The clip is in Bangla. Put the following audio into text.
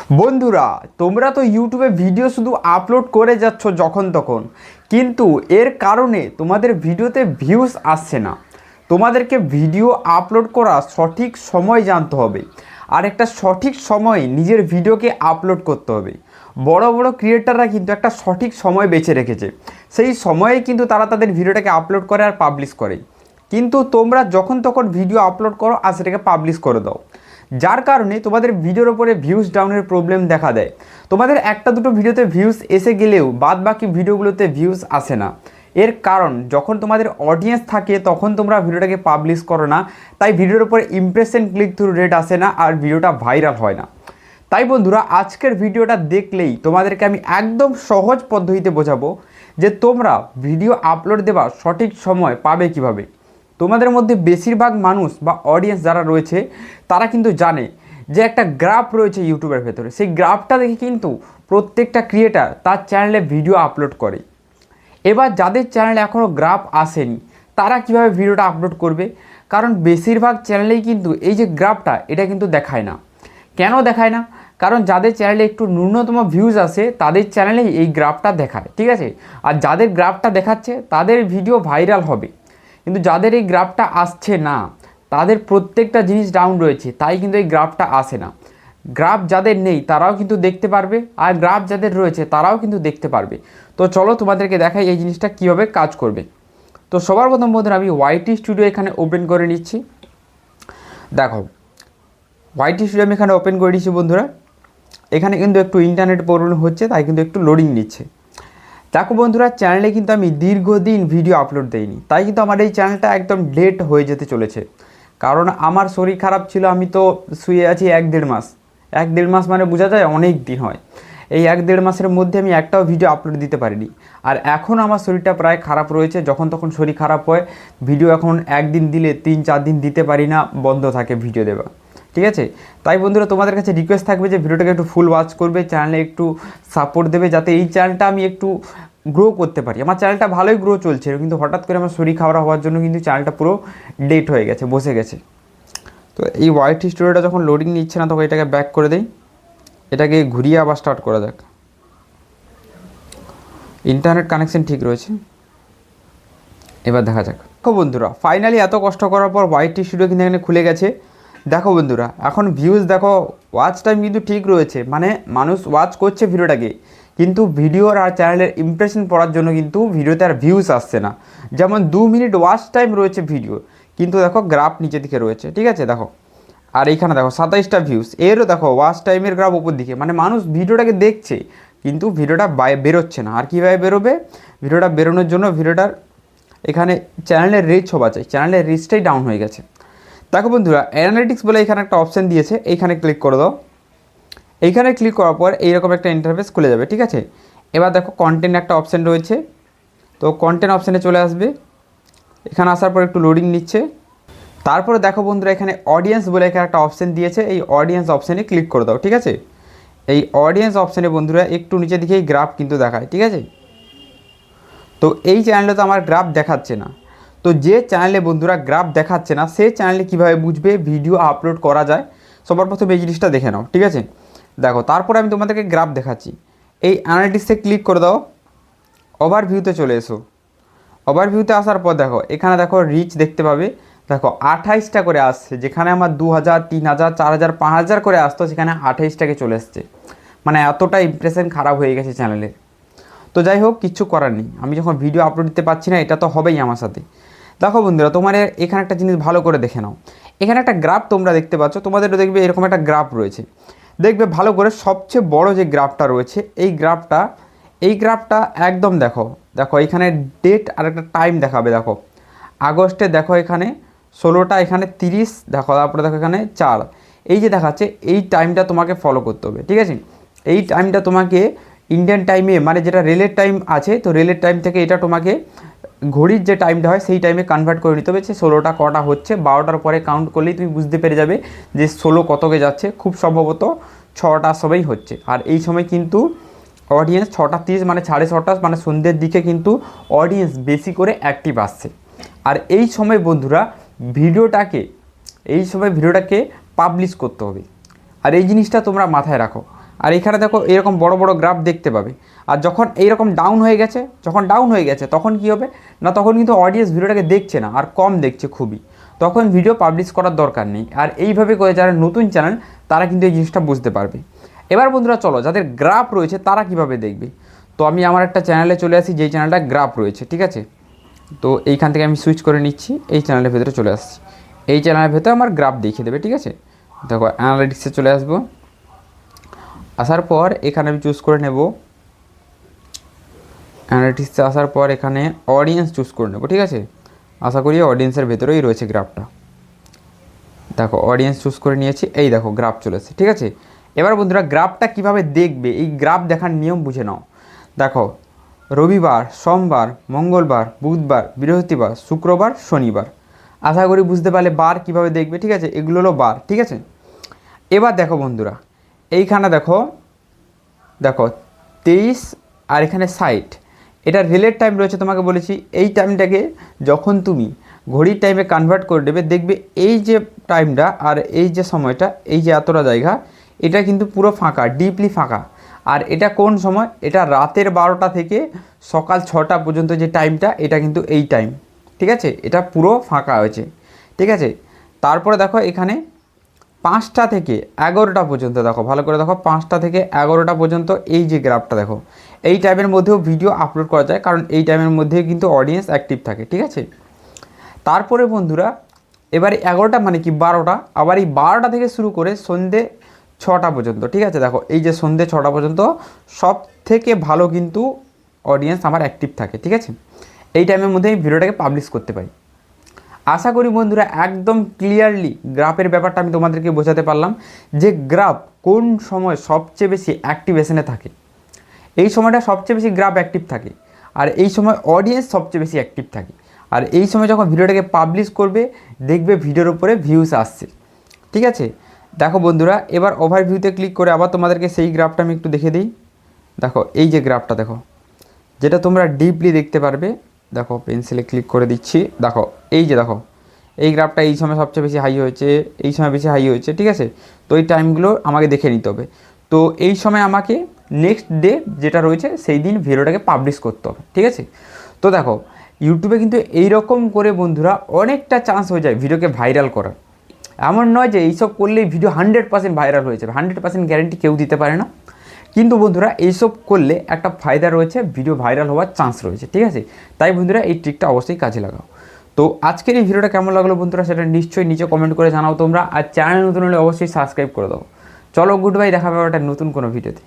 বন্ধুরা, তোমরা তো ইউটিউবে ভিডিও শুধু আপলোড করে যাচ্ছ যখন তখন, কিন্তু এর কারণে তোমাদের ভিডিওতে ভিউজ আসছে না। তোমাদেরকে ভিডিও আপলোড করা সঠিক সময় জানতে হবে, আর একটা সঠিক সময়ে নিজের ভিডিওকে আপলোড করতে হবে। বড় বড় ক্রিয়েটাররা কিন্তু একটা সঠিক সময় বেছে রেখেছে, সেই সময়ে কিন্তু তারা তাদের ভিডিওটাকে আপলোড করে আর পাবলিশ করে। কিন্তু তোমরা যখন তখন ভিডিও আপলোড করো আর সেটাকে পাবলিশ করে দাও, যার কারণে তোমাদের ভিডিওর ওপরে ভিউজ ডাউনের প্রবলেম দেখা দেয়। তোমাদের একটা দুটো ভিডিওতে ভিউজ এসে গেলেও বাদ বাকি ভিডিওগুলোতে ভিউজ আসে না। এর কারণ, যখন তোমাদের অডিয়েন্স থাকে তখন তোমরা ভিডিওটাকে পাবলিশ করো না, তাই ভিডিওর উপরে ইমপ্রেশন ক্লিক থ্রু রেট আসে না আর ভিডিওটা ভাইরাল হয় না। তাই বন্ধুরা, আজকের ভিডিওটা দেখলেই তোমাদেরকে আমি একদম সহজ পদ্ধতিতে বোঝাবো যে তোমরা ভিডিও আপলোড দেওয়ার সঠিক সময় পাবে কিভাবে। তোমাদের মধ্যে বেশিরভাগ মানুষ বা অডিয়েন্স যারা রয়েছে তারা কিন্তু জানে যে একটা গ্রাফ রয়েছে ইউটিউবের ভেতরে, সেই গ্রাফটা দেখে কিন্তু প্রত্যেকটা ক্রিয়েটার তার চ্যানেলে ভিডিও আপলোড করে। এবার যাদের চ্যানেলে এখনও গ্রাফ আসেনি তারা কিভাবে ভিডিওটা আপলোড করবে? কারণ বেশিরভাগ চ্যানেলেই কিন্তু এই যে গ্রাফটা, এটা কিন্তু দেখায় না। কেন দেখায় না? কারণ যাদের চ্যানেলে একটু ন্যূনতম ভিউজ আসে তাদের চ্যানেলেই এই গ্রাফটা দেখায়, ঠিক আছে? আর যাদের গ্রাফটা দেখাচ্ছে তাদের ভিডিও ভাইরাল হবে। কিন্তু যাদের এই গ্রাফটা আসছে না, তাদের প্রত্যেকটা জিনিস ডাউন রয়েছে, তাই কিন্তু এই গ্রাফটা আসে না। গ্রাফ যাদের নেই তারাও কিন্তু দেখতে পারবে, আর গ্রাফ যাদের রয়েছে তারাও কিন্তু দেখতে পারবে। তো চলো তোমাদেরকে দেখাই এই জিনিসটা কীভাবে কাজ করবে। তো সবার প্রথম বন্ধুরা, আমি ওয়াইটি স্টুডিও এখানে ওপেন করে নিচ্ছি। দেখো, ওয়াইটি স্টুডিও আমি এখানে ওপেন করে নিচ্ছি বন্ধুরা। এখানে কিন্তু একটু ইন্টারনেট প্রবলেম হচ্ছে, তাই কিন্তু একটু লোডিং নিচ্ছে। দেখো বন্ধুরা, চ্যানেলে কিন্তু আমি দীর্ঘদিন ভিডিও আপলোড দেইনি, তাই কিন্তু আমার এই চ্যানেলটা একদম ডেট হয়ে যেতে চলেছে। কারণ আমার শরীর খারাপ ছিল, আমি তো শুয়ে আছি 1-1.5 মাস। 1-1.5 মাস মানে বোঝা যায় অনেক দিন হয়। এই 1-1.5 মাসের মধ্যে আমি একটাও ভিডিও আপলোড দিতে পারিনি। আর এখন আমার শরীরটা প্রায় খারাপ রয়েছে, যখন তখন শরীর খারাপ হয়, ভিডিও এখন একদিন দিলে 3-4 দিন দিতে পারি না, বন্ধ থাকে ভিডিও দেওয়া, ঠিক আছে? তাই বন্ধুরা, তোমাদের কাছে রিকোয়েস্ট থাকবে যে ভিডিওটাকে একটু ফুল ওয়াচ করবে, চ্যানেলে একটু সাপোর্ট দেবে, যাতে এই চ্যানেলটা আমি একটু গ্রো করতে পারি। আমার চ্যানেলটা ভালোই গ্রো চলছে, কিন্তু হঠাৎ করে আমার শরীর খারাপ হওয়ার জন্য কিন্তু চ্যানেলটা পুরো ডেট হয়ে গেছে, বসে গেছে। তো এই ওয়াইটি স্টুডিওটা যখন লোডিং নিচ্ছে না, তখন এটাকে ব্যাক করে দেই, এটাকে ঘুরিয়ে আবার স্টার্ট করা যাক। ইন্টারনেট কানেকশন ঠিক রয়েছে, এবার দেখা যাক। দেখো বন্ধুরা, ফাইনালি এত কষ্ট করার পর ওয়াইটি স্টুডিও কিন্তু এখানে খুলে গেছে। দেখো বন্ধুরা, এখন ভিউজ দেখো, ওয়াচ টাইম কিন্তু ঠিক রয়েছে, মানে মানুষ ওয়াচ করছে ভিডিওটাকে, কিন্তু ভিডিওর আর চ্যানেলের ইমপ্রেশন পড়ার জন্য কিন্তু ভিডিওতে আর ভিউজ আসছে না। যেমন 2 মিনিট ওয়াচ টাইম রয়েছে ভিডিও, কিন্তু দেখো গ্রাফ নিচের দিকে রয়েছে, ঠিক আছে? দেখো, আর এইখানে দেখো 27টা ভিউজ, এরও দেখো ওয়াচ টাইমের গ্রাফ উপর দিকে, মানে মানুষ ভিডিওটাকে দেখছে কিন্তু ভিডিওটা বেরোচ্ছে না। আর কীভাবে বেরোবে? ভিডিওটা বেরোনোর জন্য ভিডিওটার এখানে চ্যানেলের রিচ হওয়া চাই, চ্যানেলের রিচটাই ডাউন হয়ে গেছে। দেখো বন্ধুরা, অ্যানালিটিক্স বলে এখানে একটা অপশান দিয়েছে, এইখানে ক্লিক করে দাও। এইখানে ক্লিক করার পর এইরকম একটা ইন্টারফেস খুলে যাবে, ঠিক আছে? এবার দেখো কন্টেন্ট একটা অপশান রয়েছে, তো কন্টেন্ট অপশানে চলে আসবে। এখানে আসার পর একটু লোডিং নিচ্ছে। তারপরে দেখো বন্ধুরা, এখানে অডিয়েন্স বলে এখানে একটা অপশান দিয়েছে, এই অডিয়েন্স অপশানে ক্লিক করে দাও, ঠিক আছে? এই অডিয়েন্স অপশানে বন্ধুরা একটু নিচে দিকে গ্রাফ কিন্তু দেখায়, ঠিক আছে? তো এই চ্যানেলে তো আমার গ্রাফ দেখাচ্ছে না। তো যে চ্যানেলে বন্ধুরা গ্রাফ দেখাচ্ছে না, সেই চ্যানেলে কীভাবে বুঝবে ভিডিও আপলোড করা যায়? সবার প্রথমে এই জিনিসটা দেখে নাও, ঠিক আছে? দেখো, তারপরে আমি তোমাদেরকে গ্রাফ দেখাচ্ছি। এই অ্যানালিটিক্সে ক্লিক করে দাও, ওভারভিউতে চলে এসো। ওভারভিউতে আসার পর দেখো, এখানে দেখো রিচ দেখতে পাবে। দেখো 28টা করে আসছে, যেখানে আমার 2000, 3000, 4000, 5000 করে আসতো, সেখানে 28টাকে চলে এসছে। মানে এতটা ইমপ্রেশন খারাপ হয়ে গেছে চ্যানেলের। তো যাই হোক, কিচ্ছু করার নেই, আমি যখন ভিডিও আপলোড দিতে পারছি না, এটা তো হবেই আমার সাথে। দেখো বন্ধুরা, তোমার এখানে একটা জিনিস ভালো করে দেখে নাও। এখানে একটা গ্রাফ তোমরা দেখতে পাচ্ছ, তোমাদেরও দেখবে এরকম একটা গ্রাফ রয়েছে। দেখবে ভালো করে, সবচেয়ে বড় যে গ্রাফটা রয়েছে, এই গ্রাফটা একদম দেখো। দেখো এখানে ডেট আর একটা টাইম দেখাবে। দেখো আগস্টে, দেখো এখানে 16টা, এখানে 30, দেখো তারপরে দেখো এখানে 4, এই যে দেখাচ্ছে, এই টাইমটা তোমাকে ফলো করতে হবে, ঠিক আছে? এই টাইমটা তোমাকে ইন্ডিয়ান টাইমে, মানে যেটা রেলের টাইম আছে, তো রেলের টাইম থেকে এটা তোমাকে ঘড়ির যে টাইমটা হয় সেই টাইমে কনভার্ট করে নিতে হবে। সে 16টা কটা হচ্ছে, 12টার পরে কাউন্ট করলেই তুমি বুঝতে পেরে যাবে যে 16 কতকে যাচ্ছে। খুব সম্ভবত 6টার সময় হচ্ছে। আর এই সময় কিন্তু অডিয়েন্স 6:30, মানে 6:30, মানে সন্ধ্যের দিকে কিন্তু অডিয়েন্স বেশি করে অ্যাক্টিভ আসছে। আর এই সময় বন্ধুরা ভিডিওটাকে পাবলিশ করতে হবে। আর এই জিনিসটা তোমরা মাথায় রাখো। আর এখানে দেখো এরকম বড় বড় গ্রাফ দেখতে পাবে। আর যখন এইরকম ডাউন হয়ে গেছে তখন কি হবে না, তখন কিন্তু অডিয়েন্স ভিডিওটাকে দেখছে না আর কম দেখছে খুবই, তখন ভিডিও পাবলিশ করার দরকার নেই। আর এইভাবে করে যারা নতুন চ্যানেল তারা কিন্তু এই জিনিসটা বুঝতে পারবে। এবার বন্ধুরা চলো, যাদের গ্রাফ রয়েছে তারা কিভাবে দেখবে। তো আমি আমার একটা চ্যানেলে চলে আসি যেই চ্যানেলটা গ্রাফ রয়েছে, ঠিক আছে। তো এইখান থেকে আমি সুইচ করে নিচ্ছি, এই চ্যানেলের ভেতরে চলে আসছি। এই চ্যানেলের ভেতরে আমার গ্রাফ দেখিয়ে দেবে, ঠিক আছে। দেখো অ্যানালিটিক্সে চলে আসবো, আসার পর এখানে আমি চুজ করে নেব অ্যানালিটিক্সে আসার পর এখানে অডিয়েন্স চুজ করে নেব, ঠিক আছে। আশা করি অডিয়েন্সের ভেতরেই রয়েছে গ্রাফটা। দেখো অডিয়েন্স চুজ করে নিয়েছি, এই দেখো গ্রাফ চলেছে, ঠিক আছে। এবার বন্ধুরা গ্রাফটা কিভাবে দেখবে, এই গ্রাফ দেখার নিয়ম বুঝে নাও। দেখো রবিবার, সোমবার, মঙ্গলবার, বুধবার, বৃহস্পতিবার, শুক্রবার, শনিবার। আশা করি বুঝতে পারলে বার কিভাবে দেখবে, ঠিক আছে। এগুলো হলো বার, ঠিক আছে। এবার দেখো বন্ধুরা এইখানে দেখো 23 আর এখানে 60, এটা রিলেট টাইম রয়েছে। তোমাকে বলেছি এই টাইমটাকে যখন তুমি ঘড়ির টাইমে কনভার্ট করে দেবে, দেখবে এই যে টাইমটা আর এই যে সময়টা, এই যে এতটা জায়গা, এটা কিন্তু পুরো ফাঁকা, ডিপলি ফাঁকা। আর এটা কোন সময়, এটা রাতের 12টা থেকে সকাল 6টা পর্যন্ত যে টাইমটা, এটা কিন্তু এই টাইম, ঠিক আছে। এটা পুরো ফাঁকা হয়েছে, ঠিক আছে। তারপরে দেখো এখানে 5টা থেকে 11টা পর্যন্ত, দেখো ভালো করে দেখো 5টা থেকে 11টা পর্যন্ত এই যে গ্রাফটা দেখো, এই টাইমের মধ্যেও ভিডিও আপলোড করা যায়, কারণ এই টাইমের মধ্যে কিন্তু অডিয়েন্স অ্যাক্টিভ থাকে, ঠিক আছে। তারপরে বন্ধুরা এবারে 11টা মানে কি 12টা, আবার এই 12টা থেকে শুরু করে সন্ধ্যে 6টা পর্যন্ত, ঠিক আছে। দেখো এই যে সন্ধ্যে 6টা পর্যন্ত সব থেকে ভালো কিন্তু অডিয়েন্স আমার অ্যাক্টিভ থাকে, ঠিক আছে। এই টাইমের মধ্যে এই ভিডিওটাকে পাবলিশ করতে পারি। আশা করি বন্ধুরা একদম ক্লিয়ারলি গ্রাফের ব্যাপারটা আমি তোমাদেরকে বোঝাতে পারলাম, যে গ্রাফ কোন সময় সবচেয়ে বেশি অ্যাক্টিভেশনে থাকে। এই সময়টা সবচেয়ে বেশি গ্রাফ অ্যাক্টিভ থাকে, আর এই সময় অডিয়েন্স সবচেয়ে বেশি অ্যাক্টিভ থাকে। আর এই সময় যখন ভিডিওটাকে পাবলিশ করবে, দেখবে ভিডিওর উপরে ভিউস আসছে, ঠিক আছে। দেখো বন্ধুরা এবার ওভারভিউতে ক্লিক করে আবার তোমাদেরকে সেই গ্রাফটা আমি একটু দেখে দিই। দেখো এই যে গ্রাফটা দেখো, যেটা তোমরা ডিপলি দেখতে পারবে। দেখো পেন্সিলে ক্লিক করে দিচ্ছি, দেখো এই যে দেখো এই গ্রাফটা এই সময় সবচেয়ে বেশি হাই হয়েছে, এই সময় বেশি হাই হয়েছে, ঠিক আছে। তো এই টাইমগুলো আমাকে দেখে নিতে হবে। তো এই সময় আমাকে নেক্সট ডে যেটা রয়েছে সেই দিন ভিডিওটাকে পাবলিশ করতে হবে, ঠিক আছে। তো দেখো ইউটিউবে কিন্তু এইরকম করে বন্ধুরা অনেকটা চান্স হয়ে যায় ভিডিওকে ভাইরাল করার। এমন নয় যে এইসব করলেই ভিডিও 100% ভাইরাল হয়ে যাবে, 100% গ্যারেন্টি কেউ দিতে পারে না। কিন্তু বন্ধুরা এইসব করলে একটা ফায়দা রয়েছে, ভিডিও ভাইরাল হওয়ার চান্স রয়েছে, ঠিক আছে। তাই বন্ধুরা এই ট্রিকটা অবশ্যই কাজে লাগাও। তো আজকের এই ভিডিওটা কেমন লাগলো বন্ধুরা, সেটা নিশ্চয়ই নিচে কমেন্ট করে জানাও তোমরা। আর চ্যানেল নতুন হলে অবশ্যই সাবস্ক্রাইব করে দাও। চলো গুড বাই, দেখা হবে একটা নতুন কোনো ভিডিওতে।